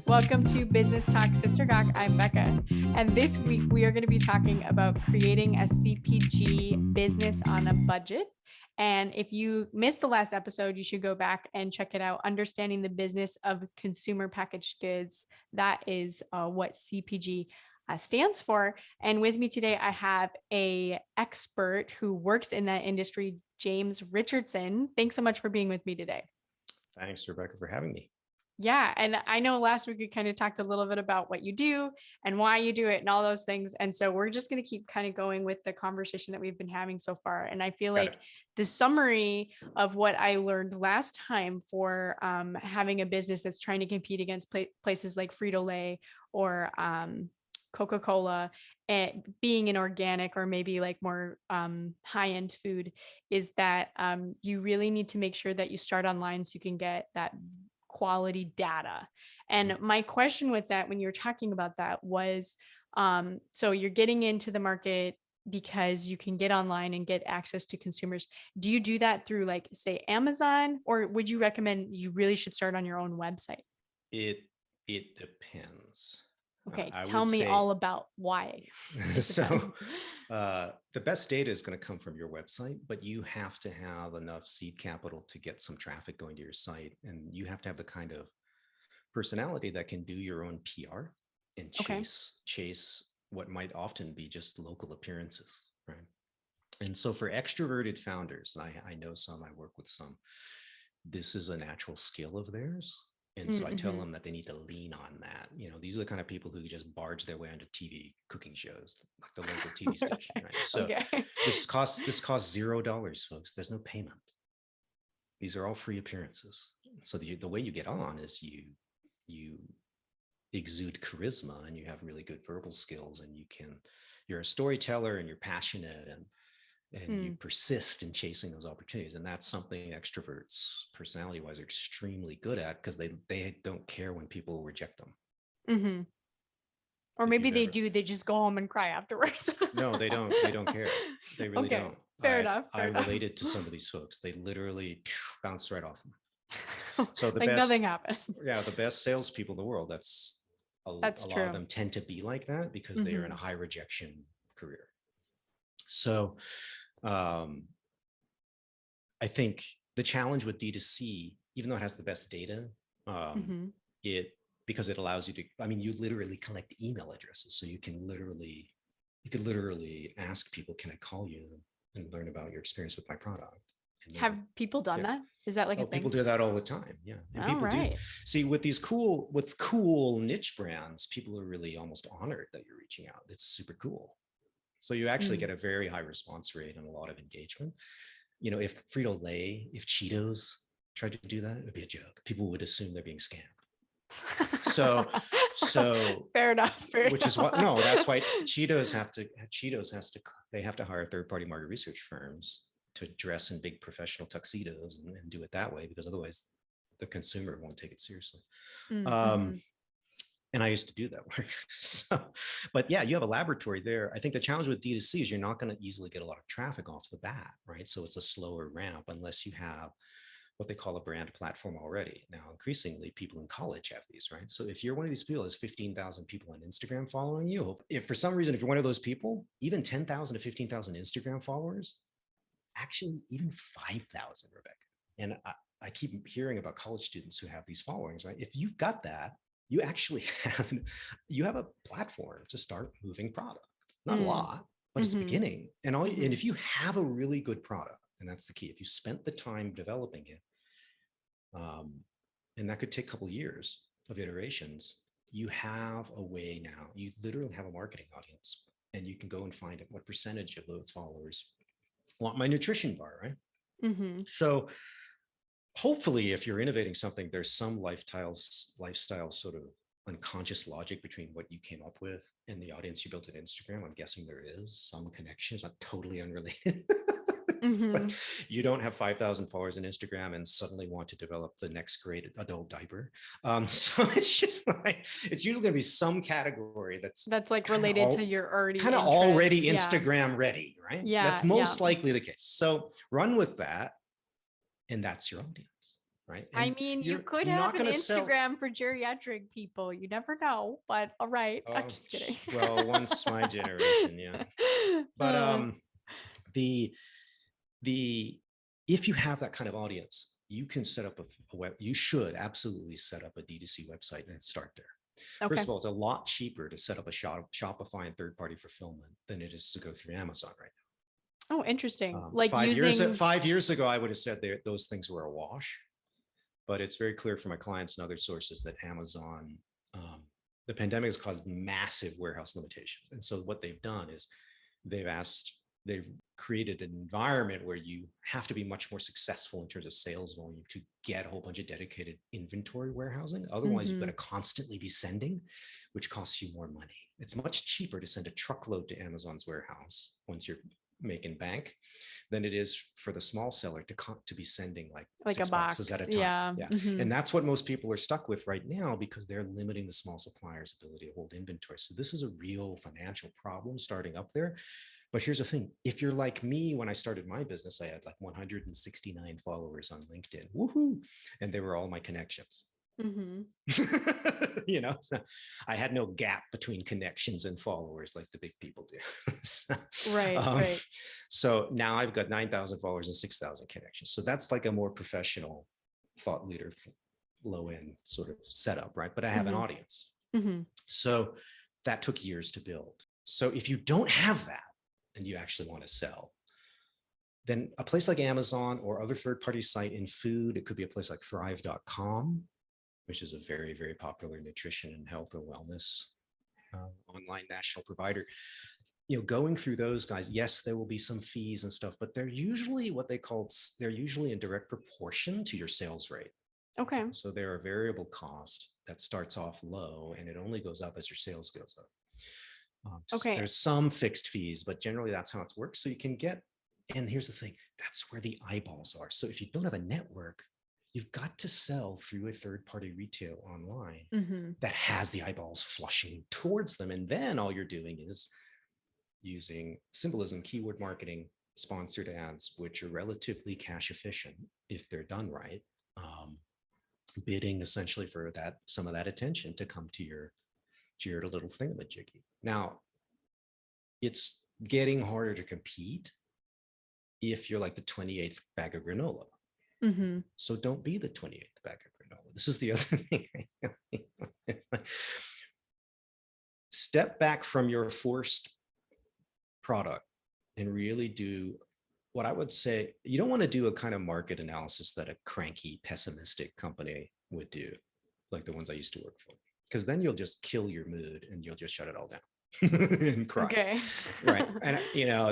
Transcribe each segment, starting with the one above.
Welcome to Business Talk Sister Gawk. I'm Bekkah. And this week we are going to be talking about creating a CPG business on a budget. And if you missed the last episode, you should go back and check it out. Understanding the business of consumer packaged goods. That is what CPG stands for. And with me today, I have a expert who works in that industry, James Richardson. Thanks so much for being with me today. Thanks, Rebecca, for having me. Yeah. And I know last week we kind of talked a little bit about what you do and why you do it and all those things. And so we're just going to keep kind of going with the conversation that we've been having so far. And I feel like the summary of what I learned last time for having a business that's trying to compete against places like Frito-Lay or Coca-Cola, and being an organic or maybe like more high-end food is that you really need to make sure that you start online so you can get that quality data. And my question with that, when you're talking about that, was so you're getting into the market because you can get online and get access to consumers. Do you do that through, like, say, Amazon, or would you recommend you really should start on your own website? It depends. Okay, tell me all about why. So the best data is going to come from your website, but you have to have enough seed capital to get some traffic going to your site. And you have to have the kind of personality that can do your own PR and chase what might often be just local appearances, right? And so for extroverted founders, and I know some, I work with some, this is a natural skill of theirs. And so I tell them that they need to lean on that. You know, these are the kind of people who just barge their way onto TV cooking shows, like the local TV station, right? So this costs $0, folks. There's no payment. These are all free appearances. So the way you get on is you exude charisma and you have really good verbal skills, and you're a storyteller and you're passionate and you persist in chasing those opportunities. And that's something extroverts, personality-wise, are extremely good at, because they don't care when people reject them. Or maybe they do. They just go home and cry afterwards. No, they don't care. They really don't. Fair enough. I'm related to some of these folks. They literally bounce right off them. So the like best, nothing happened. Yeah, the best salespeople in the world, that's a lot of them tend to be like that, because they are in a high rejection career. So I think the challenge with D2C, even though it has the best data, because it allows you to, you literally collect email addresses. So you could literally ask people, can I call you and learn about your experience with my product? Have people done that? Is that like a thing? People do that all the time. Yeah. And people do. See, with cool niche brands, people are really almost honored that you're reaching out. It's super cool. So you actually get a very high response rate and a lot of engagement. You know, if Frito-Lay, if Cheetos tried to do that, it would be a joke. People would assume they're being scammed. So fair enough. Which is what, no, that's why Cheetos have to hire third-party market research firms to dress in big professional tuxedos and do it that way, because otherwise the consumer won't take it seriously. And I used to do that work. But yeah, you have a laboratory there. I think the challenge with D2C is you're not going to easily get a lot of traffic off the bat, right? So it's a slower ramp unless you have what they call a brand platform already. Now, increasingly, people in college have these, right? So if you're one of these people, there's 15,000 people on Instagram following you. If for some reason, if you're one of those people, even 10,000 to 15,000 Instagram followers, actually even 5,000, Rebecca. And I keep hearing about college students who have these followings, right? If you've got that, you actually have a platform to start moving product. Not a lot, but it's beginning. And and if you have a really good product, and that's the key, if you spent the time developing it, and that could take a couple of years of iterations, you have a way now. You literally have a marketing audience, and you can go and find what percentage of those followers want my nutrition bar, right? So hopefully, if you're innovating something, there's some lifestyle sort of unconscious logic between what you came up with and the audience you built at Instagram. I'm guessing there is some connection. It's not totally unrelated. You don't have 5,000 followers on Instagram and suddenly want to develop the next great adult diaper. So it's just like, it's usually going to be some category that's like related to your already Instagram ready, right? Yeah, that's most likely the case. So run with that. And that's your audience. right? I And mean, you you're could have not an going to sell. Instagram for geriatric people. You never know, but all right. I'm Oh, just kidding. well, once my generation, yeah. But Uh, the the if you have that kind of audience, you can set up a web. You should absolutely set up a D2C website and start there. First okay. of all, it's a lot cheaper to set up a Shopify and third-party fulfillment than it is to go through Amazon right Oh, interesting. now. Like using, 5 years ago, I would have said those things were a wash, but it's very clear from my clients and other sources that Amazon, the pandemic has caused massive warehouse limitations. And so what they've done is they've created an environment where you have to be much more successful in terms of sales volume to get a whole bunch of dedicated inventory warehousing. Otherwise, you've got to constantly be sending, which costs you more money. It's much cheaper to send a truckload to Amazon's warehouse once you're making bank than it is for the small seller to be sending like like a 6 boxes at box. a time. Yeah. Yeah. And that's what most people are stuck with right now because they're limiting the small supplier's ability to hold inventory. So this is a real financial problem starting up there. But here's the thing. If you're like me, when I started my business, I had like 169 followers on LinkedIn. Woohoo. And they were all my connections. So I had no gap between connections and followers like the big people do. Right. So now I've got 9,000 followers and 6,000 connections. So that's like a more professional thought leader, low end sort of setup, right? But I have an audience. So that took years to build. So if you don't have that and you actually want to sell, then a place like Amazon or other third-party site in food, it could be a place like thrive.com, which is a very, very popular nutrition and health and wellness online national provider. Going through those guys, yes, there will be some fees and stuff, but they're usually they're usually in direct proportion to your sales rate. Okay. So they're a variable cost that starts off low and it only goes up as your sales goes up. Okay. There's some fixed fees, but generally that's how it works. So you can get, and here's the thing, that's where the eyeballs are. So if you don't have a network, you've got to sell through a third-party retail online that has the eyeballs flushing towards them. And then all you're doing is using symbolism, keyword marketing, sponsored ads, which are relatively cash efficient if they're done right. Bidding essentially for some of that attention to come to your little thingamajiggy. Now, it's getting harder to compete if you're like the 28th bag of granola. So don't be the 28th bag of granola. This is the other thing. Step back from your forced product and really do what I would say. You don't want to do a kind of market analysis that a cranky, pessimistic company would do, like the ones I used to work for, because then you'll just kill your mood and you'll just shut it all down and cry. Okay. Right. And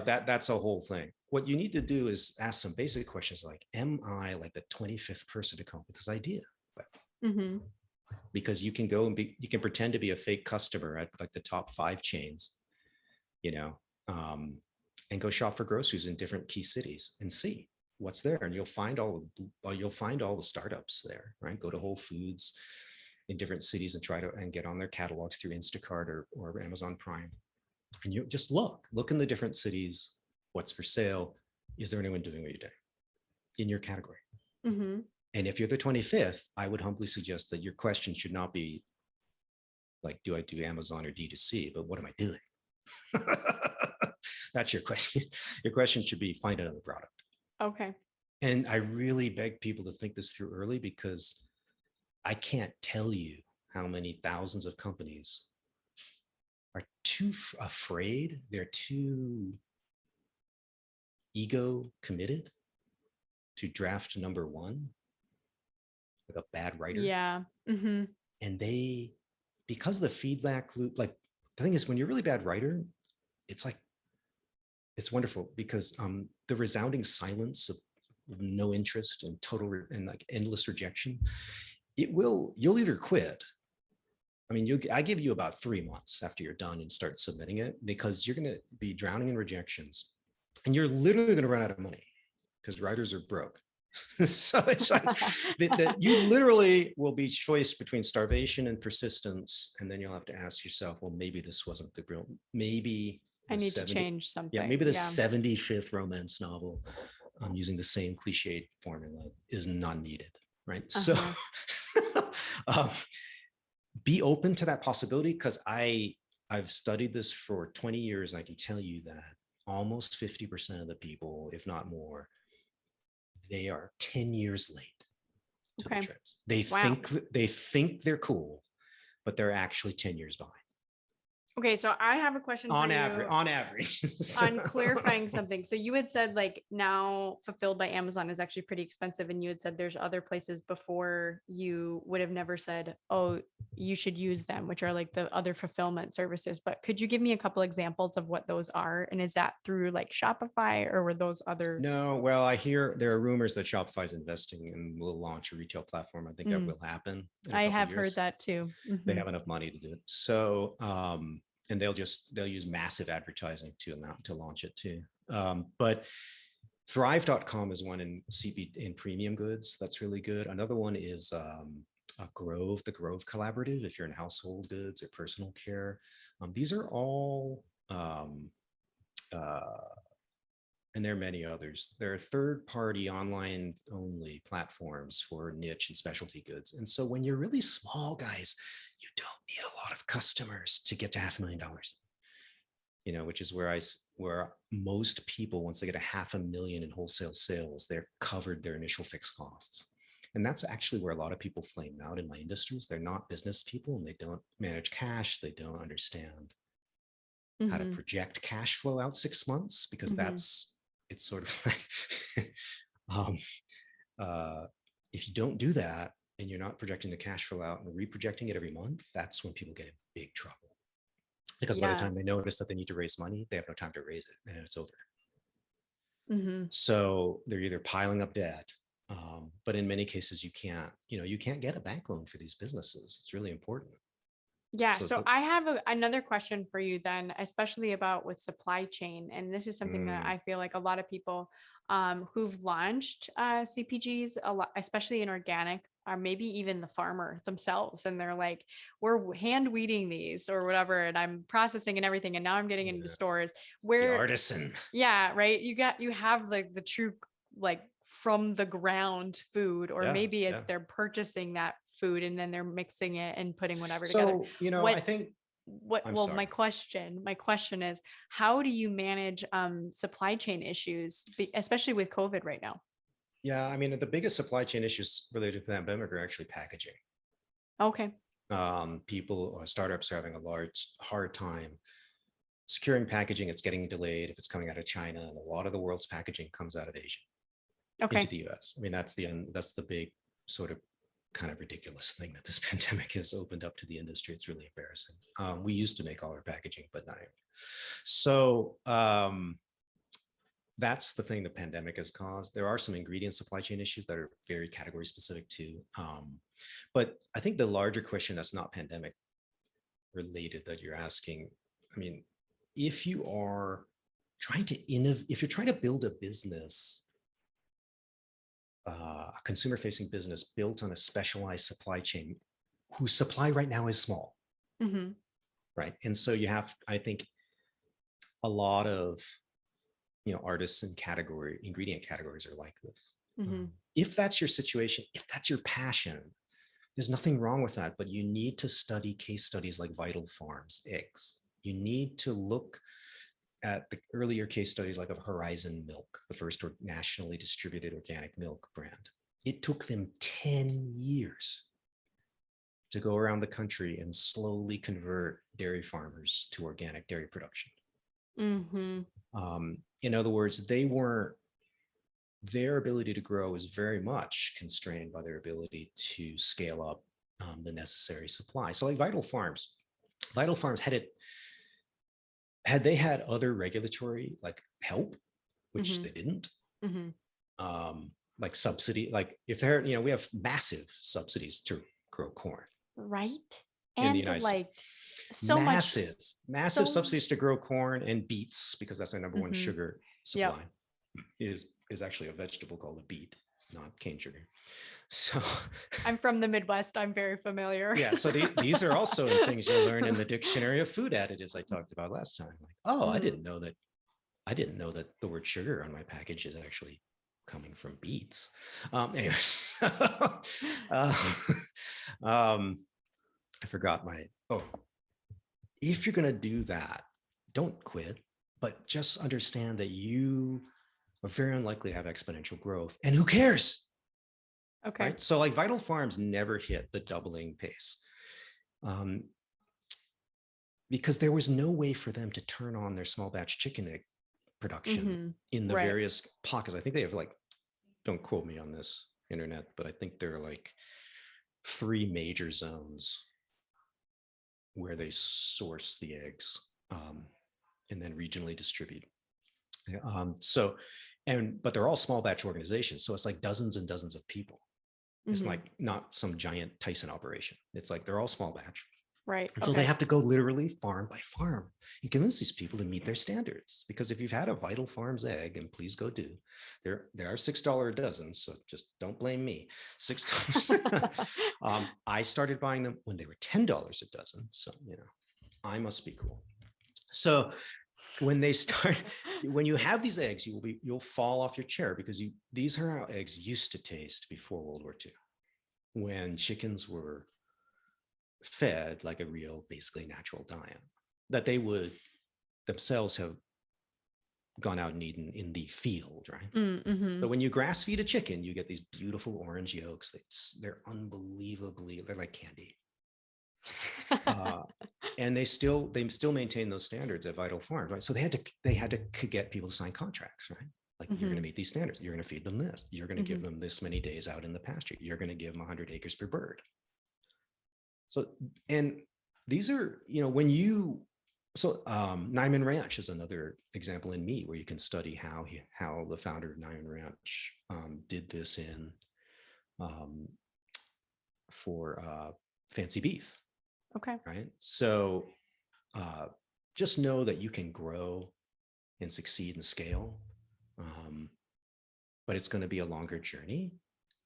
that's a whole thing. What you need to do is ask some basic questions like, am I like the 25th person to come up with this idea? Because you can go and you can pretend to be a fake customer at like the top 5 chains, and go shop for groceries in different key cities and see what's there. And you'll find all the startups there, right? Go to Whole Foods in different cities and try to get on their catalogs through Instacart or Amazon Prime. And you just look in the different cities, what's for sale. Is there anyone doing what you're doing in your category? And if you're the 25th, I would humbly suggest that your question should not be like, do I do Amazon or D2C, but what am I doing? That's your question. Your question should be, find another product. Okay. And I really beg people to think this through early, because I can't tell you how many thousands of companies are too afraid. They're too ego committed to draft number one, like a bad writer. Yeah. And because of the feedback loop, like the thing is, when you're a really bad writer, it's wonderful because the resounding silence of no interest and and like endless rejection, you'll either quit. I mean, I give you about 3 months after you're done and start submitting it, because you're going to be drowning in rejections and you're literally going to run out of money because writers are broke. So it's like that you literally will be choiced between starvation and persistence. And then you'll have to ask yourself, well, maybe this wasn't the real, maybe I need to change something. Yeah, maybe the 75th romance novel using the same cliched formula is not needed. right? So Uh-huh. um, be open to that possibility, because I've studied this for 20 years. And I can tell you that almost 50% of the people, if not more, they are 10 years late to the Okay. trends. They Wow. think they're cool, but they're actually 10 years behind Okay, so I have a question for on average. you On average. on clarifying something. So you had said like now fulfilled by Amazon is actually pretty expensive, and you had said there's other places before you would have never said, oh, you should use them, which are like the other fulfillment services. But could you give me a couple examples of what those are? And is that through like Shopify, or were those other? No, well, I hear there are rumors that Shopify is investing and will launch a retail platform. I think that Mm, will happen in a I couple of have heard years. that too. They Mhm. have enough money to do it. So, and they'll use massive advertising to launch it too. But Thrive.com is one in in premium goods. That's really good. Another one is the Grove Collaborative, if you're in household goods or personal care. These are all, uh, and there are many others. There are third-party online only platforms for niche and specialty goods. And so when you're really small, guys, you don't need a lot of customers to get to $500,000. Which is where most people, once they get $500,000 in wholesale sales, they're covered their initial fixed costs. And that's actually where a lot of people flame out in my industries. They're not business people, and they don't manage cash. They don't understand how to Mhm. project cash flow out 6 months, because Mhm. it's sort of like, um, uh, if you don't do that and you're not projecting the cash flow out and reprojecting it every month, that's when people get in big trouble. Because by the Yeah. time they notice that they need to raise money, they have no time to raise it, and it's over. Mhm. So they're either piling up debt, but in many cases you can't get a bank loan for these businesses. It's really important. Yeah, So so I have another question for you then, especially about with supply chain. And this is something that mm, I feel like a lot of people who've launched CPGs, a lot, especially in organic, or maybe even the farmer themselves. And they're like, we're hand weeding these or whatever, and I'm processing and everything. And now I'm getting into yeah, stores the where, artisan. yeah, right. You have like the true, like from the ground food, or Yeah, maybe it's yeah. they're purchasing that food and then they're mixing it and putting whatever together. So I What think I'm well, sorry. my question is, how do you manage supply chain issues, especially with COVID right now? Yeah, I mean, the biggest supply chain issues related to the pandemic are actually packaging. Okay. Startups are having a hard time securing packaging. It's getting delayed if it's coming out of China, and a lot of the world's packaging comes out of Asia into Okay. the US. I mean, that's the big sort of kind of ridiculous thing that this pandemic has opened up to the industry. It's really embarrassing. We used to make all our packaging, but not anymore. So that's the thing the pandemic has caused. There are some ingredient supply chain issues that are very category specific too. But I think the larger question that's not pandemic related that you're asking, I mean, if you are trying to innovate, if you're trying to build a business, a consumer facing business built on a specialized supply chain whose supply right now is small, Mm-hmm. right? And so you have, I think, a lot of artists and ingredient categories are like this. Mm-hmm. If that's your situation, if that's your passion, there's nothing wrong with that. But you need to study case studies like Vital Farms eggs. You need to look at the earlier case studies like of Horizon Milk, the first nationally distributed organic milk brand. It took them 10 years to go around the country and slowly convert dairy farmers to organic dairy production. Mm-hmm. In other words, their ability to grow is very much constrained by their ability to scale up the necessary supply. So like Vital Farms had they had other regulatory like help, which Mm-hmm. they didn't, Mm-hmm. like subsidy, like if they're, we have massive subsidies to grow corn Right. in the And United States. like so much, Massive so. subsidies to grow corn and beets, because that's our number one Mm-hmm. sugar Yep. supply, is actually a vegetable called a beet, not cane sugar. So I'm from the Midwest. I'm very familiar. yeah, so these are also things you'll learn in the dictionary of food additives I talked about last time. Like, oh, Mm-hmm. I didn't know that the word sugar on my package is actually coming from beets. Anyways, I forgot if you're going to do that, don't quit, but just understand that you are very unlikely to have exponential growth. And who cares? Okay. Right. So like Vital Farms never hit the doubling pace because there was no way for them to turn on their small batch chicken egg production in the various pockets. I think they have like, don't quote me on this internet, but I think there are like 3 major zones where they source the eggs and then regionally distribute. But they're all small batch organizations. So it's like dozens and dozens of people. It's like not some giant Tyson operation. It's like they're all small batch. Right. And so they have to go literally farm by farm and convince these people to meet their standards. Because if you've had a Vital Farms egg, and please go do, they are $6 a dozen. So just don't blame me. $6. I started buying them when they were $10 a dozen. So, I must be cool. So when you have these eggs, you'll fall off your chair because these are how eggs used to taste before World War II, when chickens were fed like a real, basically natural diet that they would themselves have gone out and eaten in the field, right? So when you grass feed a chicken, you get these beautiful orange yolks. They're unbelievably, they're like candy. And they still maintain those standards at Vital Farms, right? So they had to get people to sign contracts, right? Like you're going to meet these standards. You're going to feed them this. You're going to give them this many days out in the pasture. You're going to give them 100 acres per bird. So, and these are, Nyman Ranch is another example in meat where you can study how the founder of Nyman Ranch did this for fancy beef. Okay. Right. So just know that you can grow and succeed and scale, but it's going to be a longer journey.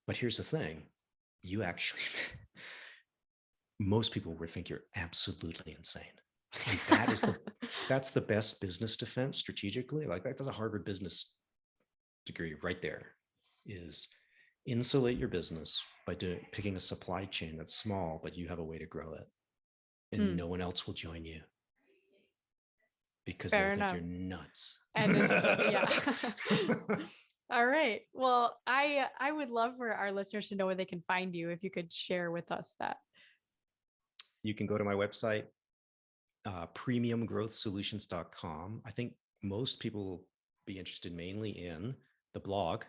But here's the thing, you actually, most people would think you're absolutely insane. And that's the best business defense strategically. Like that's a Harvard business degree right there, is insulate your business by picking a supply chain that's small, but you have a way to grow it. And no one else will join you because they'll think you're nuts. And All right. Well, I would love for our listeners to know where they can find you. If you could share with us that. You can go to my website, premiumgrowthsolutions.com. I think most people will be interested mainly in the blog.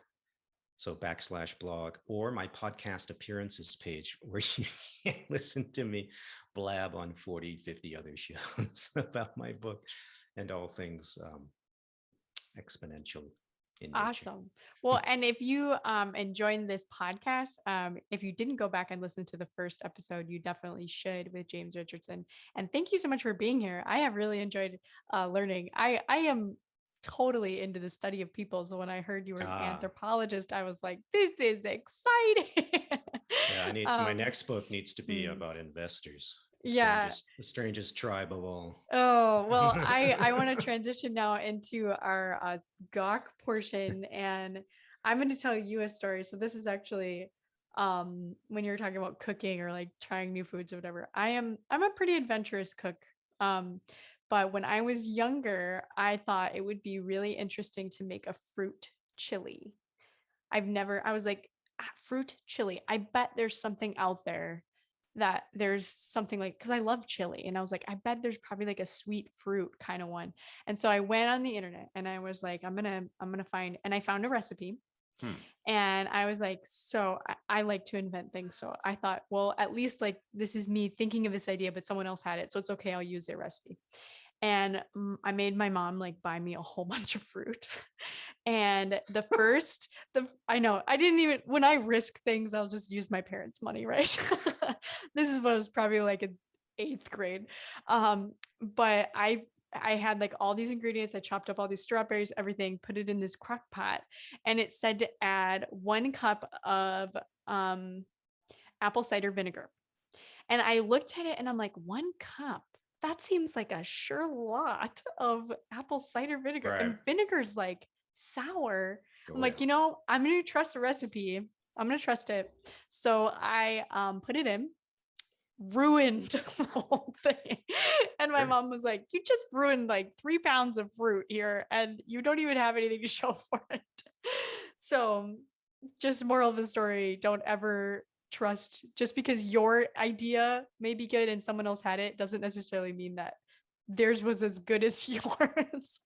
So /blog, or my podcast appearances page, where you can listen to me blab on 40, 50 other shows about my book and all things exponential in nature. Awesome. Well, and if you enjoyed this podcast, if you didn't go back and listen to the first episode, you definitely should, with James Richardson. And thank you so much for being here. I have really enjoyed learning. I am totally into the study of people. So when I heard you were an anthropologist, I was like, this is exciting. Yeah, my next book needs to be about investors. The strangest tribe of all. Oh, well, I want to transition now into our gawk portion, and I'm going to tell you a story. So this is actually when you're talking about cooking or like trying new foods or whatever. I'm a pretty adventurous cook. But when I was younger, I thought it would be really interesting to make a fruit chili. I was like, fruit chili. I bet there's something out there that there's something like, because I love chili, and I was like, I bet there's probably like a sweet fruit kind of one. And so I went on the internet and I was like, I'm gonna find, and I found a recipe. And I was like, so I like to invent things. So I thought, well, at least like this is me thinking of this idea, but someone else had it, so it's okay, I'll use their recipe. And I made my mom like buy me a whole bunch of fruit. And I know I didn't even, when I risk things, I'll just use my parents' money, right? This is what I was probably like in 8th grade. But I had like all these ingredients. I chopped up all these strawberries, everything, put it in this crock pot, and it said to add 1 cup of apple cider vinegar. And I looked at it and I'm like, 1 cup? That seems like a sure lot of apple cider vinegar. Right. And vinegar's like sour. I'm Oh, like, yeah. I'm going to trust the recipe. I'm going to trust it. So I put it in, ruined the whole thing. And my Sure. mom was like, you just ruined like 3 pounds of fruit here and you don't even have anything to show for it. So just moral of the story, don't ever trust just because your idea may be good and someone else had it doesn't necessarily mean that theirs was as good as yours.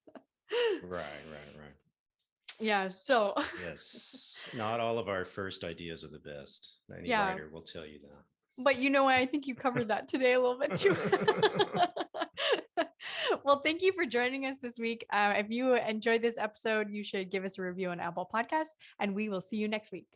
Right. Yeah. So Yes. Not all of our first ideas are the best. Any yeah. writer will tell you that. But I think you covered that today a little bit too. Well, thank you for joining us this week. If you enjoyed this episode, you should give us a review on Apple Podcasts, and we will see you next week.